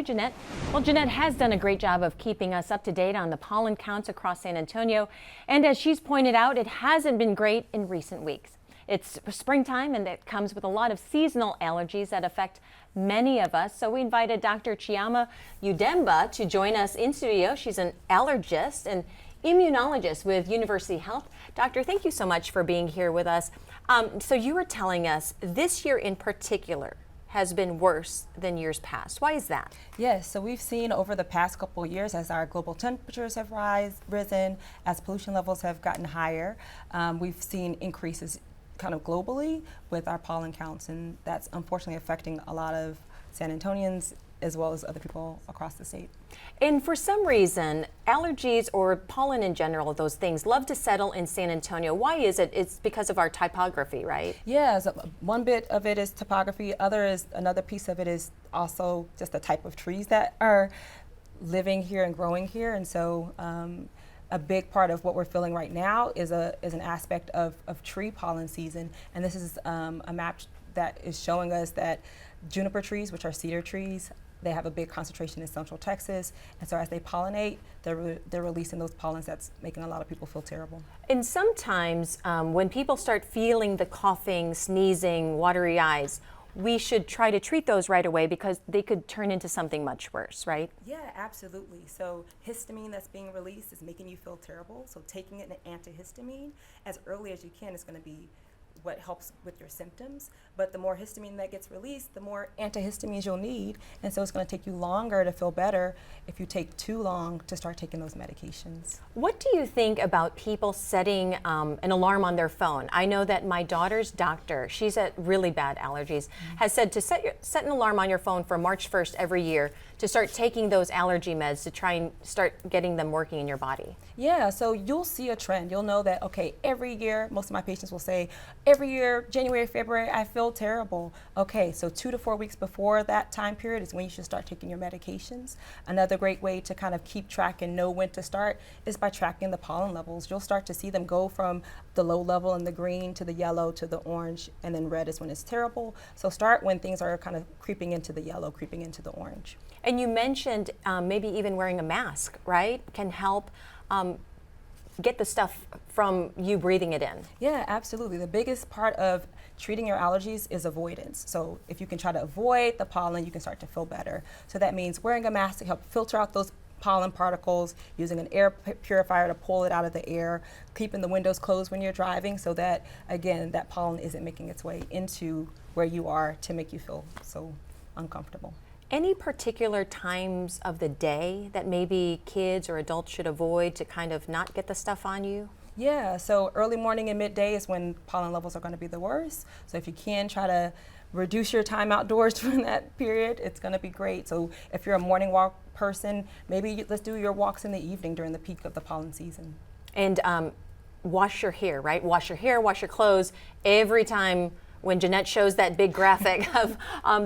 Jeanette. Well, Jeanette has done a great job of keeping us up to date on the pollen counts across San Antonio. And as she's pointed out, it hasn't been great in recent weeks. It's springtime and it comes with a lot of seasonal allergies that affect many of us. So we invited Dr. Chioma Udemgba to join us in studio. She's an allergist and immunologist with University Health. Doctor, thank you so much for being here with us. So you were telling us this year in particular has been worse than years past. Why is that? Yes, so we've seen over the past couple of years as our global temperatures have risen, as pollution levels have gotten higher, we've seen increases kind of globally with our pollen counts, and that's unfortunately affecting a lot of San Antonians as well as other people across the state. And for some reason, allergies or pollen in general, those things love to settle in San Antonio. Why is it? It's because of our topography, right? Yeah, so one bit of it is topography. Another piece of it is also just the type of trees that are living here and growing here. And so a big part of what we're feeling right now is an aspect of tree pollen season. And this is a map that is showing us that juniper trees, which are cedar trees, they have a big concentration in central Texas, and so as they pollinate, they're releasing those pollens that's making a lot of people feel terrible. And sometimes when people start feeling the coughing, sneezing, watery eyes, we should try to treat those right away because they could turn into something much worse, right? Yeah, absolutely. So histamine that's being released is making you feel terrible, so taking an antihistamine as early as you can is going to be what helps with your symptoms. But the more histamine that gets released, the more antihistamines you'll need, and so it's going to take you longer to feel better if you take too long to start taking those medications. What do you think about people setting an alarm on their phone? I know that my daughter's doctor, she's at really bad allergies, has said to set an alarm on your phone for March 1st every year to start taking those allergy meds to try and start getting them working in your body. Yeah, so you'll see a trend. You'll know that, okay, every year, most of my patients will say, every year, January, February, I feel terrible. Okay, so 2 to 4 weeks before that time period is when you should start taking your medications. Another great way to kind of keep track and know when to start is by tracking the pollen levels. You'll start to see them go from the low level in the green to the yellow to the orange, and then red is when it's terrible. So start when things are kind of creeping into the yellow, creeping into the orange. And you mentioned maybe even wearing a mask, right? Can help get the stuff from you breathing it in. Yeah, absolutely. The biggest part of treating your allergies is avoidance. So if you can try to avoid the pollen, you can start to feel better. So that means wearing a mask to help filter out those pollen particles, using an air purifier to pull it out of the air, keeping the windows closed when you're driving so that, again, that pollen isn't making its way into where you are to make you feel so uncomfortable. Any particular times of the day that maybe kids or adults should avoid to kind of not get the stuff on you? Yeah, so early morning and midday is when pollen levels are going to be the worst. So if you can try to reduce your time outdoors during that period, it's going to be great. So if you're a morning walk person, maybe let's do your walks in the evening during the peak of the pollen season. And wash your hair, right? Wash your hair, wash your clothes every time when Jeanette shows that big graphic of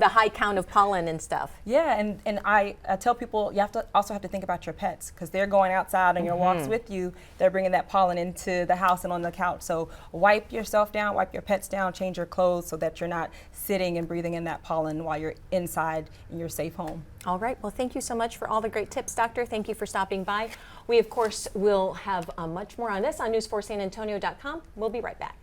the high count of pollen and stuff. Yeah, and I tell people you also have to think about your pets because they're going outside on your walks with you. They're bringing that pollen into the house and on the couch. So wipe yourself down, wipe your pets down, change your clothes so that you're not sitting and breathing in that pollen while you're inside in your safe home. All right, well, thank you so much for all the great tips, Doctor. Thank you for stopping by. We, of course, will have much more on this on news4sanantonio.com. We'll be right back.